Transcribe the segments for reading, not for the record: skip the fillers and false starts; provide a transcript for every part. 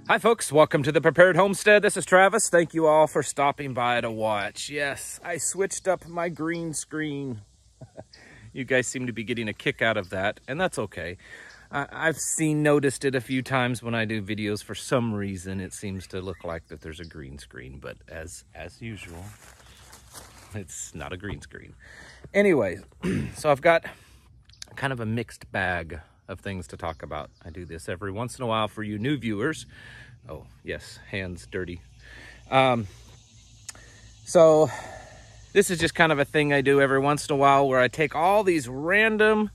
Hi folks, welcome to the Prepared Homestead. This is Travis. Thank you all for stopping by to watch. Yes, I switched up my green screen. You guys seem to be getting a kick out of that, and that's okay. I've noticed it a few times when I do videos. For some reason, it seems to look like that there's a green screen, but as usual, it's not a green screen. Anyway, so I've got kind of a mixed bag of things to talk about. I do this every once in a while for you new viewers. Oh yes, hands dirty. So this is just kind of a thing I do every once in a while where I take all these random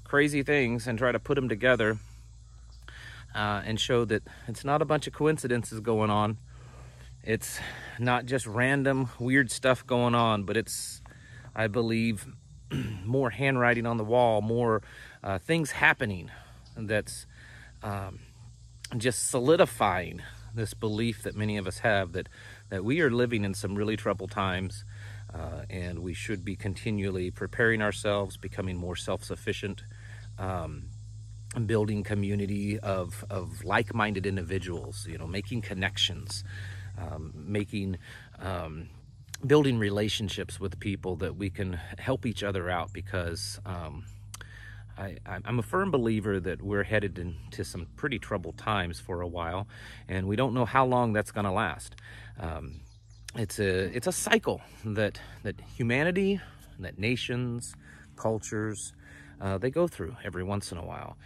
crazy things and try to put them together and show that it's not a bunch of coincidences going on. It's not just random weird stuff going on, but it's, I believe, more handwriting on the wall, more things happening that's just solidifying this belief that many of us have that we are living in some really troubled times, and we should be continually preparing ourselves, becoming more self-sufficient, building community of like-minded individuals, you know, making connections, building relationships with people that we can help each other out, because I'm a firm believer that we're headed into some pretty troubled times for a while, and we don't know how long that's going to last. It's a cycle that humanity, that nations, cultures, they go through every once in a while.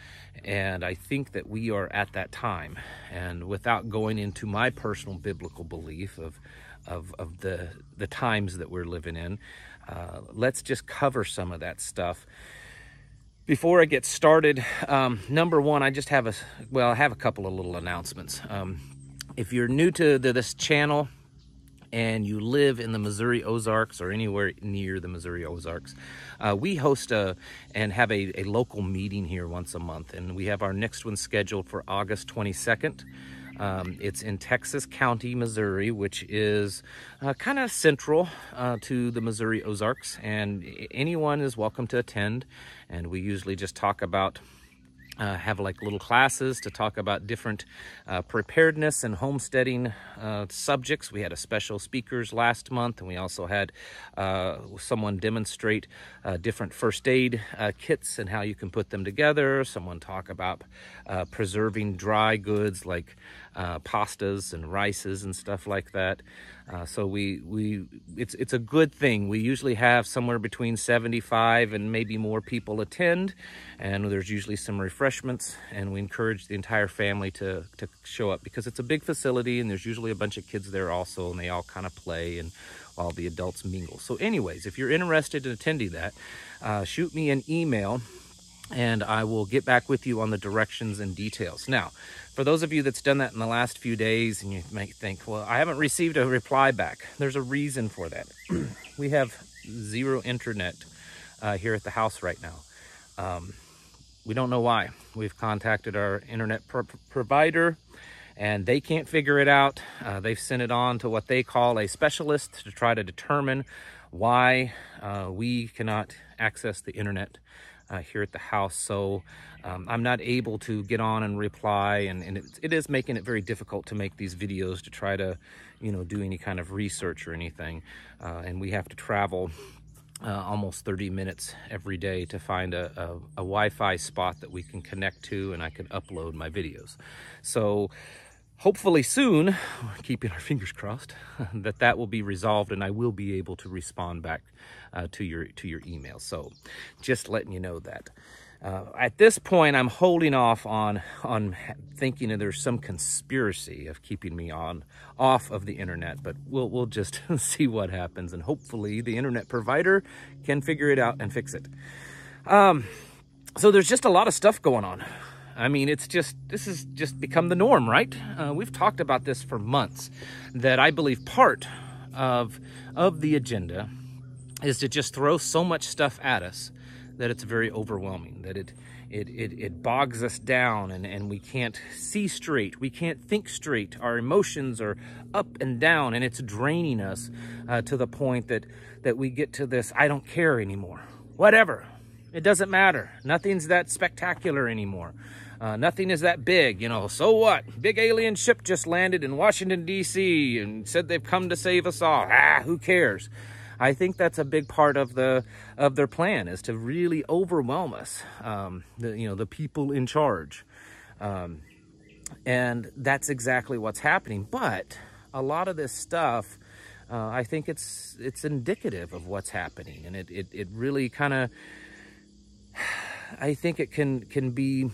And I think that we are at that time. And without going into my personal biblical belief of the times that we're living in, let's just cover some of that stuff. Before I get started, number one, I have a couple of little announcements. If you're new to this channel and you live in the Missouri Ozarks or anywhere near the Missouri Ozarks, we host and have a local meeting here once a month, and we have our next one scheduled for August 22nd. It's in Texas County, Missouri, which is kind of central to the Missouri Ozarks, and anyone is welcome to attend. And we usually just talk about, have like little classes to talk about different preparedness and homesteading subjects. We had a special speakers last month, and we also had someone demonstrate different first aid kits and how you can put them together. Someone talk about preserving dry goods like pastas and rices and stuff like that. So it's a good thing. We usually have somewhere between 75 and maybe more people attend, and there's usually some refreshments, and we encourage the entire family to show up, because it's a big facility and there's usually a bunch of kids there also, and they all kind of play and while the adults mingle. So anyways, if you're interested in attending that, shoot me an email and I will get back with you on the directions and details. Now, for those of you that's done that in the last few days, and you might think, well, I haven't received a reply back. There's a reason for that. We have zero internet here at the house right now. We don't know why. We've contacted our internet provider, and they can't figure it out. They've sent it on to what they call a specialist to try to determine why we cannot access the internet here at the house. So I'm not able to get on and reply, and it is making it very difficult to make these videos, to try to, you know, do any kind of research or anything. And we have to travel almost 30 minutes every day to find a Wi-Fi spot that we can connect to, and I can upload my videos. So hopefully soon, keeping our fingers crossed, that will be resolved, and I will be able to respond back to your email. So just letting you know that. At this point, I'm holding off on thinking that there's some conspiracy of keeping me off of the internet, but we'll just see what happens, and hopefully the internet provider can figure it out and fix it. So there's just a lot of stuff going on. I mean, this has just become the norm, right? We've talked about this for months, that I believe part of the agenda is to just throw so much stuff at us that it's very overwhelming, that it bogs us down, and we can't see straight, we can't think straight, our emotions are up and down, and it's draining us to the point that we get to this, I don't care anymore, whatever, it doesn't matter, nothing's that spectacular anymore. Nothing is that big, you know, so what? Big alien ship just landed in Washington, D.C. and said they've come to save us all. Who cares? I think that's a big part of their plan, is to really overwhelm us, the people in charge. And that's exactly what's happening. But a lot of this stuff, I think it's indicative of what's happening. And it really kind of, I think it can be,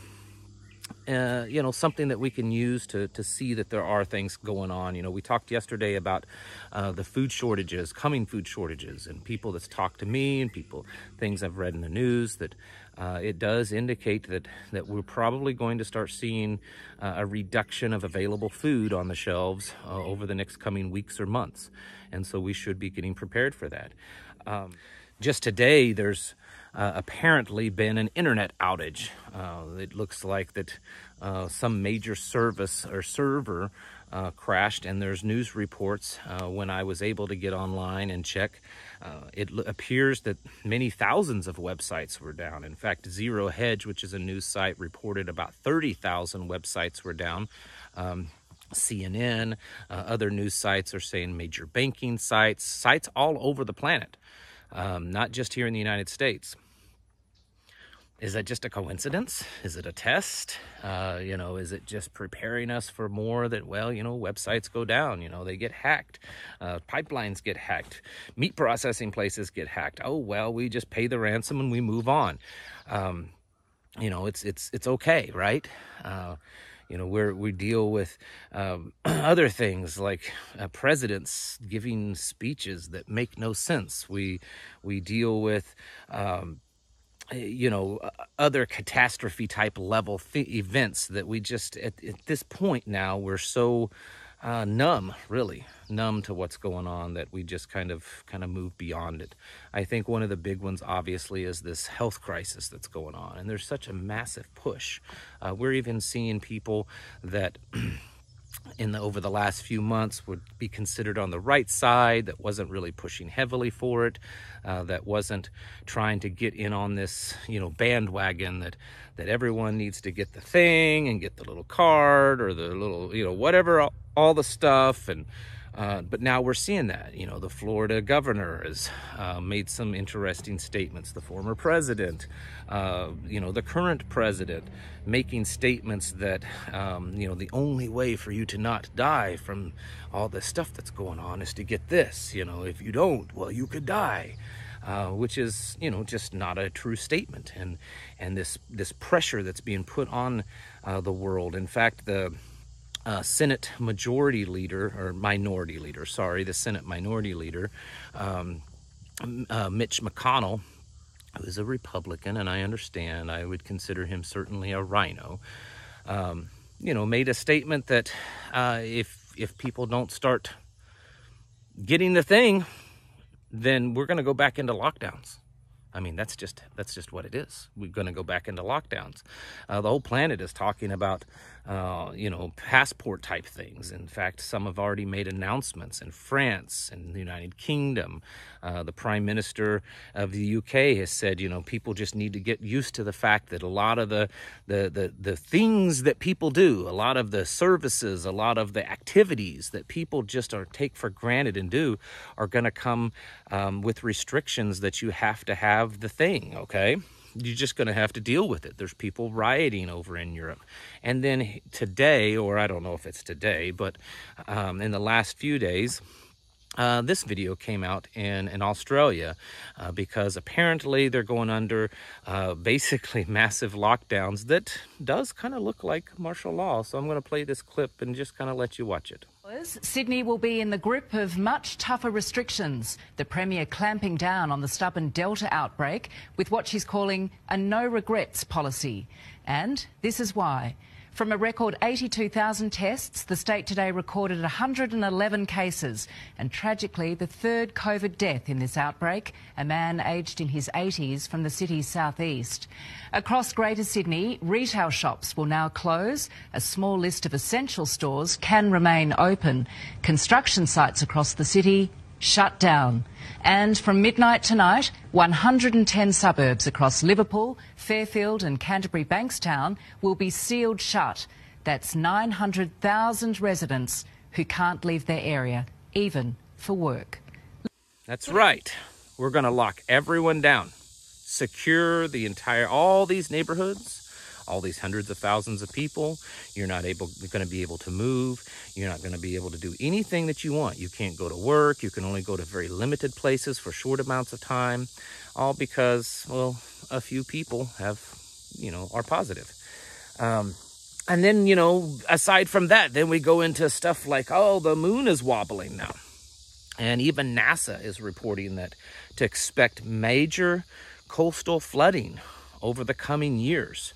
something that we can use to see that there are things going on. You know, we talked yesterday about the food shortages, coming food shortages, and people that's talked to me and things I've read in the news, that it does indicate that we're probably going to start seeing a reduction of available food on the shelves over the next coming weeks or months. And so we should be getting prepared for that. Just today, there's apparently been an internet outage. It looks like that some major service or server crashed, and there's news reports when I was able to get online and check. It appears that many thousands of websites were down. In fact, Zero Hedge, which is a news site, reported about 30,000 websites were down. CNN, other news sites are saying major banking sites all over the planet, not just here in the United States. Is that just a coincidence? Is it a test? Is it just preparing us for more that, websites go down, they get hacked, pipelines get hacked, meat processing places get hacked. Oh, well, we just pay the ransom and we move on. It's okay, right? We deal with other things like presidents giving speeches that make no sense. We deal with other catastrophe type level events that we just, at this point now, we're so numb to what's going on that we just kind of move beyond it. I think one of the big ones, obviously, is this health crisis that's going on, and there's such a massive push. We're even seeing people that over the last few months would be considered on the right side, that wasn't really pushing heavily for it, that wasn't trying to get in on this, bandwagon that everyone needs to get the thing and get the little card or the little, whatever, all the stuff. And but now we're seeing that, the Florida governor has made some interesting statements. The former president, the current president, making statements that, the only way for you to not die from all this stuff that's going on is to get this. If you don't, well, you could die. Which is, just not a true statement. And this pressure that's being put on the world. In fact, the Senate minority leader, the Senate minority leader, Mitch McConnell, who is a Republican, and I understand, I would consider him certainly a rhino, made a statement that if people don't start getting the thing, then we're going to go back into lockdowns. I mean, that's just what it is. We're going to go back into lockdowns. The whole planet is talking about, passport type things. In fact, some have already made announcements in France and the United Kingdom. The Prime Minister of the UK has said, people just need to get used to the fact that a lot of the things that people do, a lot of the services, a lot of the activities that people just take for granted and do are going to come with restrictions that you have to have the thing, okay? You're just going to have to deal with it. There's people rioting over in Europe. And then today, or I don't know if it's today, but in the last few days, this video came out in Australia because apparently they're going under basically massive lockdowns that does kind of look like martial law. So I'm going to play this clip and just kind of let you watch it. Sydney will be in the grip of much tougher restrictions. The Premier clamping down on the stubborn Delta outbreak with what she's calling a no-regrets policy. And this is why. From a record 82,000 tests, the state today recorded 111 cases and tragically the third COVID death in this outbreak, a man aged in his 80s from the city's southeast. Across Greater Sydney, retail shops will now close. A small list of essential stores can remain open. Construction sites across the city shut down. And from midnight tonight, 110 suburbs across Liverpool, Fairfield and Canterbury Bankstown will be sealed shut. That's 900,000 residents who can't leave their area, even for work. That's right. We're going to lock everyone down. Secure all these neighborhoods, all these hundreds of thousands of people. You're going to be able to move. You're not going to be able to do anything that you want. You can't go to work. You can only go to very limited places for short amounts of time, all because, well, a few people are positive. And then, aside from that, then we go into stuff like, oh, the moon is wobbling now. And even NASA is reporting that to expect major coastal flooding over the coming years,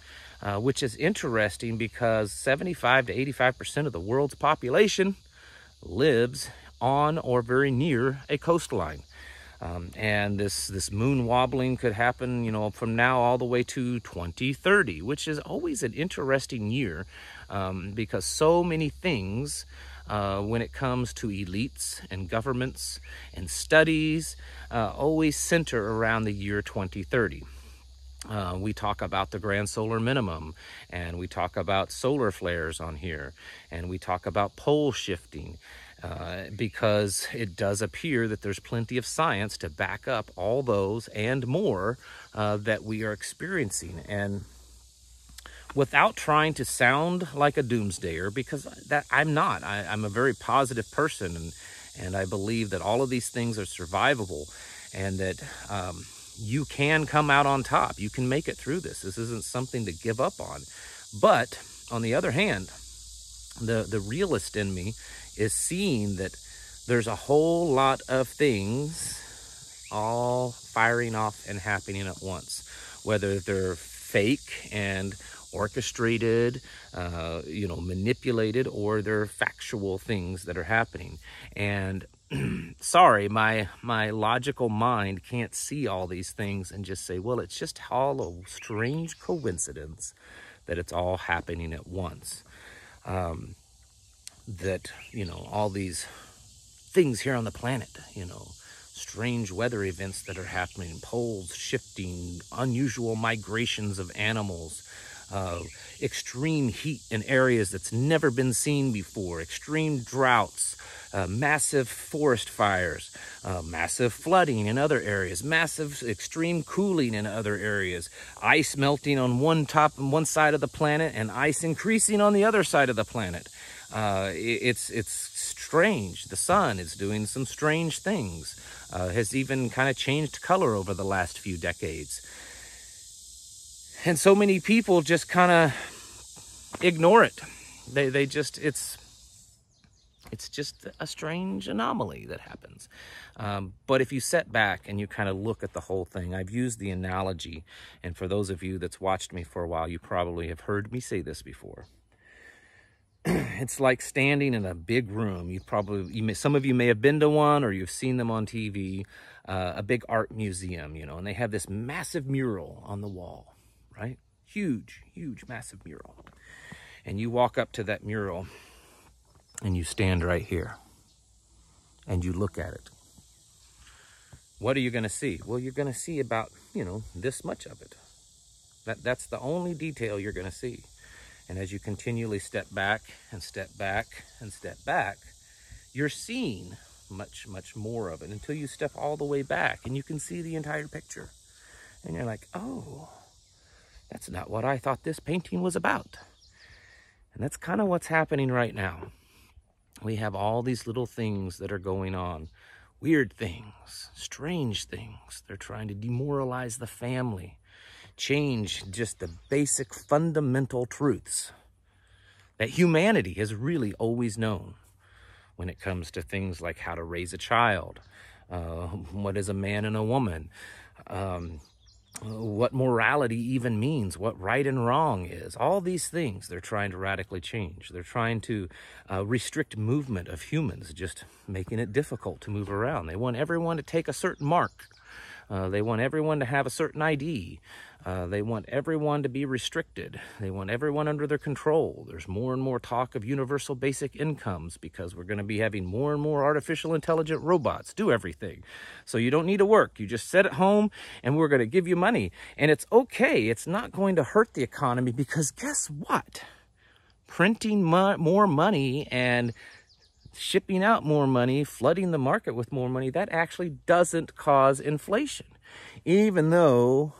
which is interesting because 75 to 85% of the world's population lives on or very near a coastline. And this moon wobbling could happen, from now all the way to 2030, which is always an interesting year because so many things, when it comes to elites and governments and studies, always center around the year 2030. We talk about the grand solar minimum, and we talk about solar flares on here, and we talk about pole shifting, because it does appear that there's plenty of science to back up all those and more that we are experiencing. And without trying to sound like a doomsdayer, because I'm not. I'm a very positive person, and I believe that all of these things are survivable, and that you can come out on top. You can make it through this. This isn't something to give up on. But on the other hand, the realist in me is seeing that there's a whole lot of things all firing off and happening at once, whether they're fake and orchestrated, manipulated, or they're factual things that are happening. And sorry, my logical mind can't see all these things and just say, well, it's just all a strange coincidence that it's all happening at once. That, all these things here on the planet, strange weather events that are happening, poles shifting, unusual migrations of animals, extreme heat in areas that's never been seen before, extreme droughts, massive forest fires, massive flooding in other areas, massive extreme cooling in other areas, ice melting on one side of the planet and ice increasing on the other side of the planet. It's strange. The sun is doing some strange things, has even kind of changed color over the last few decades. And so many people just kind of ignore it. It's just a strange anomaly that happens. But if you sit back and you kind of look at the whole thing, I've used the analogy, and for those of you that's watched me for a while, you probably have heard me say this before. It's like standing in a big room. Some of you may have been to one, or you've seen them on TV, a big art museum, and they have this massive mural on the wall, right? Huge, massive mural. And you walk up to that mural and you stand right here and you look at it. What are you going to see? Well, you're going to see about, this much of it. That's the only detail you're going to see. And as you continually step back and step back and step back, you're seeing much, much more of it until you step all the way back and you can see the entire picture. And you're like, oh, that's not what I thought this painting was about. And that's kind of what's happening right now. We have all these little things that are going on. Weird things, strange things. They're trying to demoralize the family. Change just the basic fundamental truths that humanity has really always known when it comes to things like how to raise a child, what is a man and a woman, what morality even means, what right and wrong is. All these things they're trying to radically change. They're trying to restrict movement of humans, just making it difficult to move around. They want everyone to take a certain mark. They want everyone to have a certain ID. They want everyone to be restricted. They want everyone under their control. There's more and more talk of universal basic incomes because we're going to be having more and more artificial intelligent robots do everything. So you don't need to work. You just sit at home and we're going to give you money. And it's okay. It's not going to hurt the economy because guess what? Printing more money and shipping out more money, flooding the market with more money, that actually doesn't cause inflation. Even though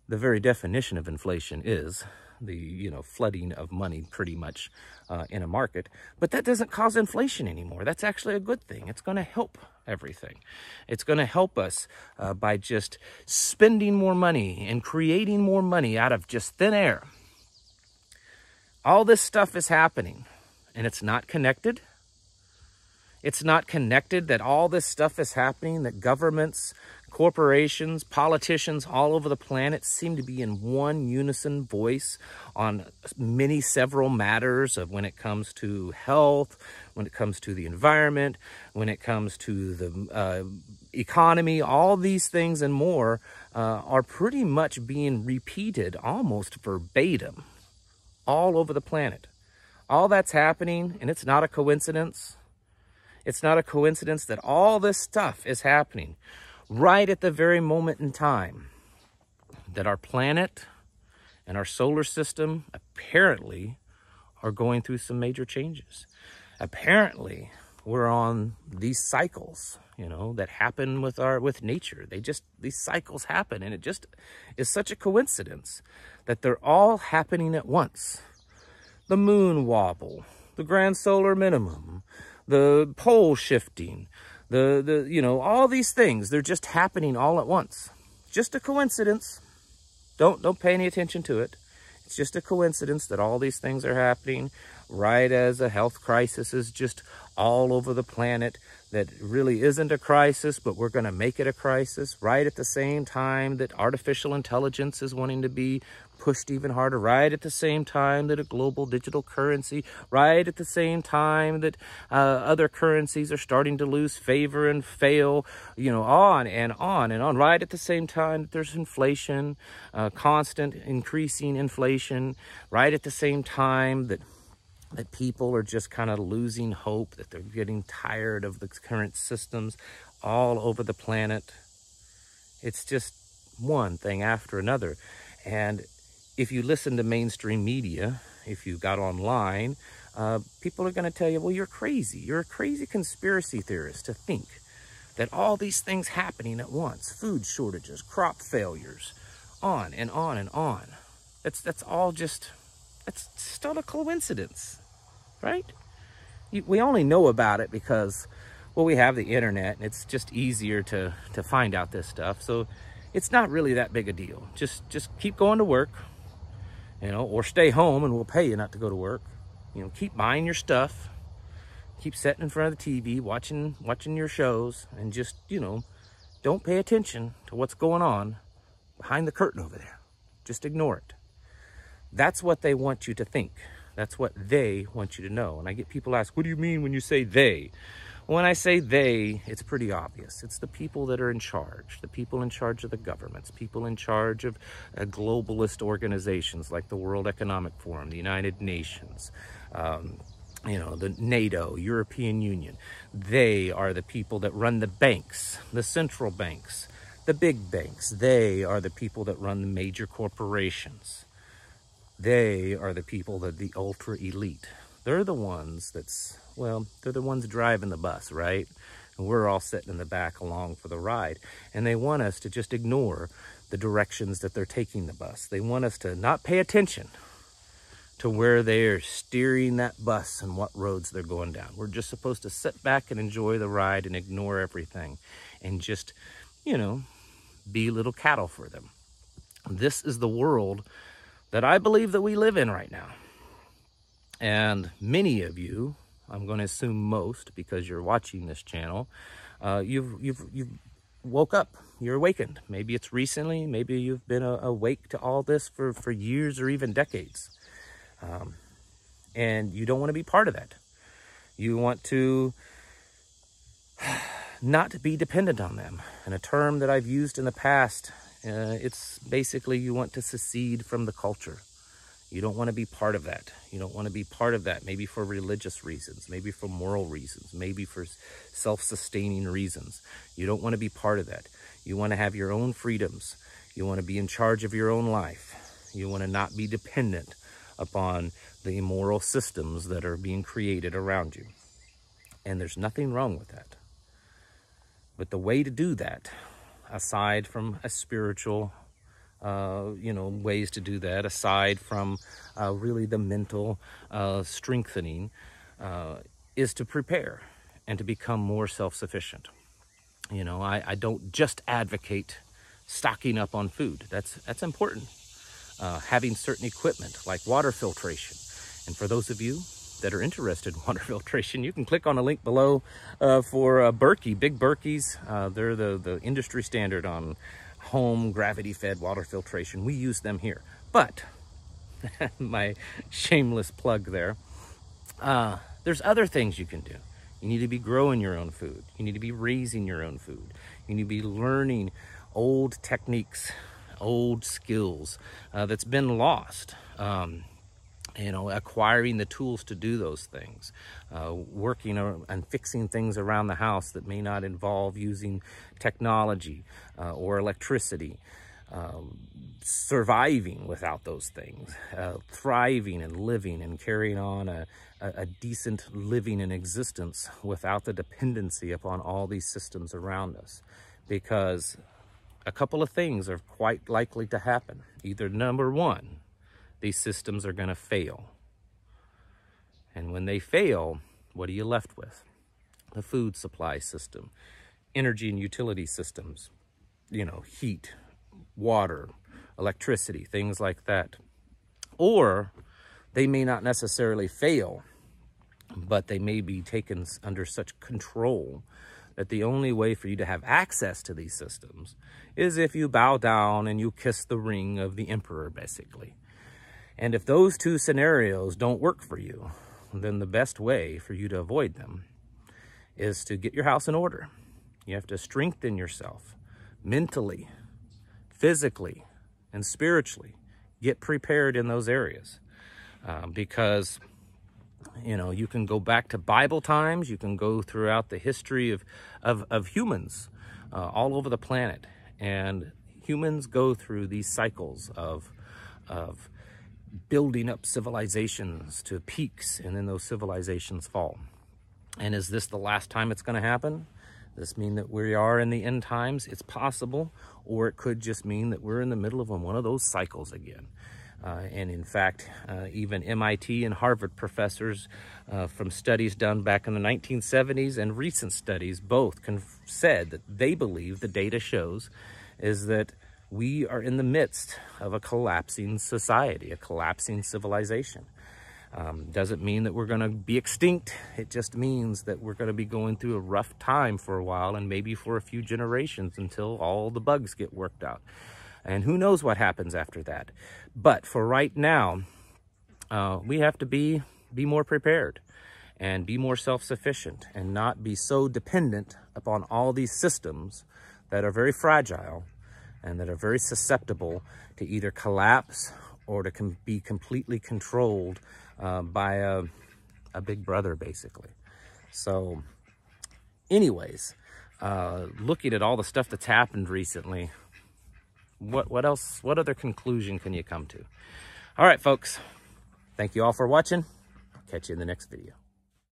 the very definition of inflation is the, flooding of money pretty much in a market. But that doesn't cause inflation anymore. That's actually a good thing. It's going to help everything. It's going to help us by just spending more money and creating more money out of just thin air. All this stuff is happening, and it's not connected. It's not connected that all this stuff is happening, that governments, corporations, politicians all over the planet seem to be in one unison voice on several matters of when it comes to health, when it comes to the environment, when it comes to the economy. All these things and more are pretty much being repeated almost verbatim all over the planet. All that's happening, and it's not a coincidence. It's not a coincidence that all this stuff is happening right at the very moment in time that our planet and our solar system apparently are going through some major changes. Apparently, we're on these cycles, that happen with nature. These cycles happen, and it just is such a coincidence that they're all happening at once. The moon wobble, the grand solar minimum, the pole shifting, all these things, they're just happening all at once. Just a coincidence. Don't pay any attention to it. It's just a coincidence that all these things are happening right as a health crisis is just all over the planet that really isn't a crisis, but we're going to make it a crisis right at the same time that artificial intelligence is wanting to be pushed even harder, right at the same time that a global digital currency, right at the same time that other currencies are starting to lose favor and fail, on and on and on, right at the same time that there's inflation, constant increasing inflation, right at the same time that people are just kind of losing hope, that they're getting tired of the current systems all over the planet. It's just one thing after another. And if you listen to mainstream media, if you got online, people are going to tell you, well, you're crazy. You're a crazy conspiracy theorist to think that all these things happening at once, food shortages, crop failures, on and on and on. That's all just, it's still a coincidence, right? We only know about it because, well, we have the internet, and it's just easier to find out this stuff. So it's not really that big a deal. Just keep going to work, or stay home and we'll pay you not to go to work. Keep buying your stuff, keep sitting in front of the TV, watching your shows, and just, don't pay attention to what's going on behind the curtain over there. Just ignore it. That's what they want you to think. That's what they want you to know. And I get people ask, what do you mean when you say they? When I say they, it's pretty obvious. It's the people that are in charge, the people in charge of the governments, people in charge of globalist organizations like the World Economic Forum, the United Nations, the NATO, European Union. They are the people that run the banks, the central banks, the big banks. They are the people that run the major corporations. They are the people that the ultra elite. They're the ones they're the ones driving the bus, right? And we're all sitting in the back along for the ride. And they want us to just ignore the directions that they're taking the bus. They want us to not pay attention to where they're steering that bus and what roads they're going down. We're just supposed to sit back and enjoy the ride and ignore everything and just, be little cattle for them. This is the world that I believe that we live in right now. And many of you, I'm going to assume most, because you're watching this channel, you've woke up, you're awakened. Maybe it's recently, maybe you've been awake to all this for years or even decades. And you don't want to be part of that. You want to not be dependent on them. And a term that I've used in the past It's basically you want to secede from the culture. You don't want to be part of that. You don't want to be part of that, maybe for religious reasons, maybe for moral reasons, maybe for self-sustaining reasons. You don't want to be part of that. You want to have your own freedoms. You want to be in charge of your own life. You want to not be dependent upon the immoral systems that are being created around you. And there's nothing wrong with that. But the way to do that, aside from a spiritual ways to do that, aside from really the mental strengthening, is to prepare and to become more self-sufficient. I don't just advocate stocking up on food. That's important. Having certain equipment like water filtration. And for those of you that are interested in water filtration, you can click on a link below for Berkey, Big Berkeys. They're the industry standard on home gravity-fed water filtration. We use them here. But my shameless plug there, there's other things you can do. You need to be growing your own food. You need to be raising your own food. You need to be learning old techniques, old skills that's been lost. Acquiring the tools to do those things, working and fixing things around the house that may not involve using technology or electricity, surviving without those things, thriving and living and carrying on a decent living and existence without the dependency upon all these systems around us. Because a couple of things are quite likely to happen. Either number one, these systems are going to fail. And when they fail, what are you left with? The food supply system, energy and utility systems, heat, water, electricity, things like that. Or they may not necessarily fail, but they may be taken under such control that the only way for you to have access to these systems is if you bow down and you kiss the ring of the emperor, basically. And if those two scenarios don't work for you, then the best way for you to avoid them is to get your house in order. You have to strengthen yourself mentally, physically, and spiritually. Get prepared in those areas because, you can go back to Bible times. You can go throughout the history of humans all over the planet. And humans go through these cycles of building up civilizations to peaks, and then those civilizations fall. And is this the last time it's going to happen? Does this mean that we are in the end times? It's possible, or it could just mean that we're in the middle of one of those cycles again. And in fact, even MIT and Harvard professors from studies done back in the 1970s and recent studies both said that they believe, the data shows, is that we are in the midst of a collapsing society, a collapsing civilization. Doesn't mean that we're going to be extinct. It just means that we're going to be going through a rough time for a while, and maybe for a few generations, until all the bugs get worked out. And who knows what happens after that. But for right now, we have to be more prepared and be more self-sufficient and not be so dependent upon all these systems that are very fragile and that are very susceptible to either collapse or to be completely controlled by a big brother, basically. So anyways, looking at all the stuff that's happened recently, what else, what other conclusion can you come to? All right, folks, thank you all for watching. I'll catch you in the next video.